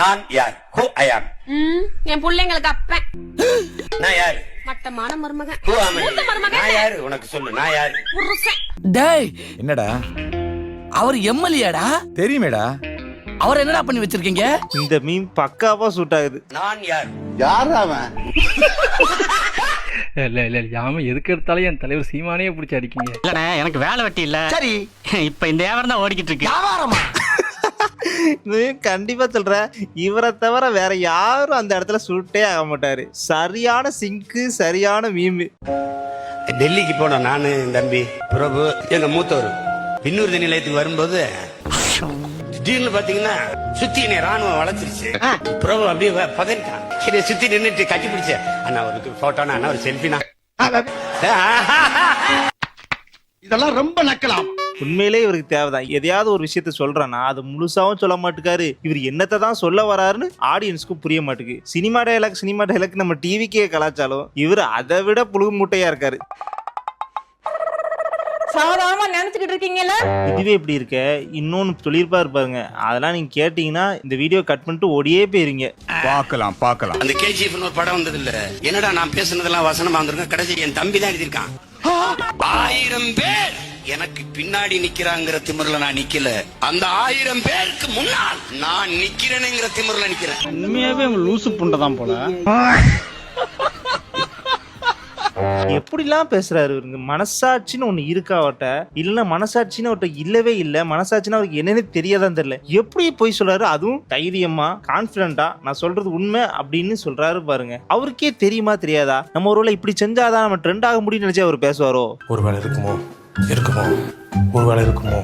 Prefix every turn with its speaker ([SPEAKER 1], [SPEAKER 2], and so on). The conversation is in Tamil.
[SPEAKER 1] நான் யார்? Who I am?
[SPEAKER 2] என் பிள்ளைங்களுக்கு அப்பன்.
[SPEAKER 1] நான் யாரு?
[SPEAKER 2] மட்டமான மருமகன்.
[SPEAKER 1] Who am I?
[SPEAKER 2] மூத்த மருமகன்.
[SPEAKER 1] நான் யாரு? உனக்கு சொல்லு. நான் யாரு?
[SPEAKER 2] புருஷன்.
[SPEAKER 3] டேய்,
[SPEAKER 4] என்னடா
[SPEAKER 3] அவர் எம்எல்ஏடா?
[SPEAKER 4] தெரியுமேடா.
[SPEAKER 3] அவர் என்னடா பண்ணி வச்சிருக்கீங்க?
[SPEAKER 5] இந்த மீம் பக்காவா சூட் ஆகுது.
[SPEAKER 1] நான் யார்?
[SPEAKER 6] யார் அவன்?
[SPEAKER 7] இல்ல யாம எதுக்கு எடுத்தாலும் என் தலைவர் சீமானே பிடிச்சி அடிக்கீங்க.
[SPEAKER 8] இல்லண்ணே, எனக்கு வேலை வெட்டி இல்ல.
[SPEAKER 3] சரி,
[SPEAKER 8] இப்ப இந்த வியாபாரம் தான் ஓடிக்கிட்டு இருக்கு.
[SPEAKER 3] வியாபாரமா?
[SPEAKER 5] இது கண்டிப்பா சொல்றேன், இவரை தவிர வேற யாரும் அந்த இடத்துல சூட்டே ஆக மாட்டாரு. சரியான சிங்கு, சரியான மீம்.
[SPEAKER 1] டெல்லிக்கு போன நானு தம்பி பிரபு எங்க மூத்தவர் பின்னூர் நிலையத்துக்கு வரும்போது திடீர்னு பாத்தீங்கன்னா சுத்தி என்னை ராணுவம் வளர்த்துருச்சு. பிரபு அப்படியே பதறிட்டான். சரி சுத்தி நின்னுட்டு கட்டி பிடிச்ச அண்ணா ஒரு போட்டோனா அண்ணா ஒரு செல்ஃபினா.
[SPEAKER 6] இதெல்லாம் ரொம்ப நக்கலாம்.
[SPEAKER 5] உண்மையிலே இவருக்கு தேவைதான். எதையாவது ஒரு விஷயத்த சொல்றேன்னா அது முழுசாவும் சொல்ல மாட்டேக்காரு. இவர் என்னத்தை தான் சொல்ல வராருன்னு ஆடியன்ஸ்க்கும் புரிய மாட்டேங்குது. சினிமா டைலாக் நம்ம டிவிக்கே கலாச்சாரம், இவர் அதை விட புழு மூட்டையா இருக்காரு.
[SPEAKER 2] சாதாரணமா நினைச்சுக்கிட்டு இருக்கீங்கல்ல?
[SPEAKER 5] இதுவே இப்படி இருக்க இன்னொன்னு சொல்லியிருப்பாரு பாருங்க, அதெல்லாம் நீங்க கேட்டீங்கன்னா இந்த வீடியோ கட் பண்ணிட்டு ஓடியே போயிருங்க.
[SPEAKER 4] பார்க்கலாம்.
[SPEAKER 1] அந்த கேஜிஎஃப் ஒரு படம் வந்தது இல்ல, என்னடா நான் பேசுனதெல்லாம் வசனமா வந்திருக்கேன். கடைசி என் தம்பி தான் எழுதியிருக்கான். 1000 பேர் எனக்கு பின்னாடி நிக்கிறாங்கிற திமிர்ல நான் நிக்கல, அந்த 1000 பேருக்கு முன்னால் நான் நிக்கிறேனுங்கிற திமிர்ல நிக்கிறேன்.
[SPEAKER 7] உண்மையாவே லூசு புண்டதான் போல.
[SPEAKER 5] எப்படிலாம் பேசுறாரு இவருங்க. மனசாட்சின்னு ஒண்ணு இருக்காவட்ட, இல்ல மனசாட்சின்னு அவர்கிட்ட இல்லவே இல்ல. மனசாட்சின்னு அவருக்கு என்னன்னு தெரியாதான் தெரியல. எப்படி போய் சொல்றாரு, அதுவும் தைரியமா கான்பிடண்டா நான் சொல்றது உண்மை அப்படின்னு சொல்றாரு பாருங்க. அவருக்கே தெரியுமா தெரியாதா? நம்ம ஒருவேளை இப்படி செஞ்சாதான் நம்ம ட்ரெண்ட் ஆக முடியும்னு நினைச்சு அவர் பேசுவாரோ?
[SPEAKER 9] ஒருவேளை இருக்குமோ, ஒருவேளை இருக்குமோ.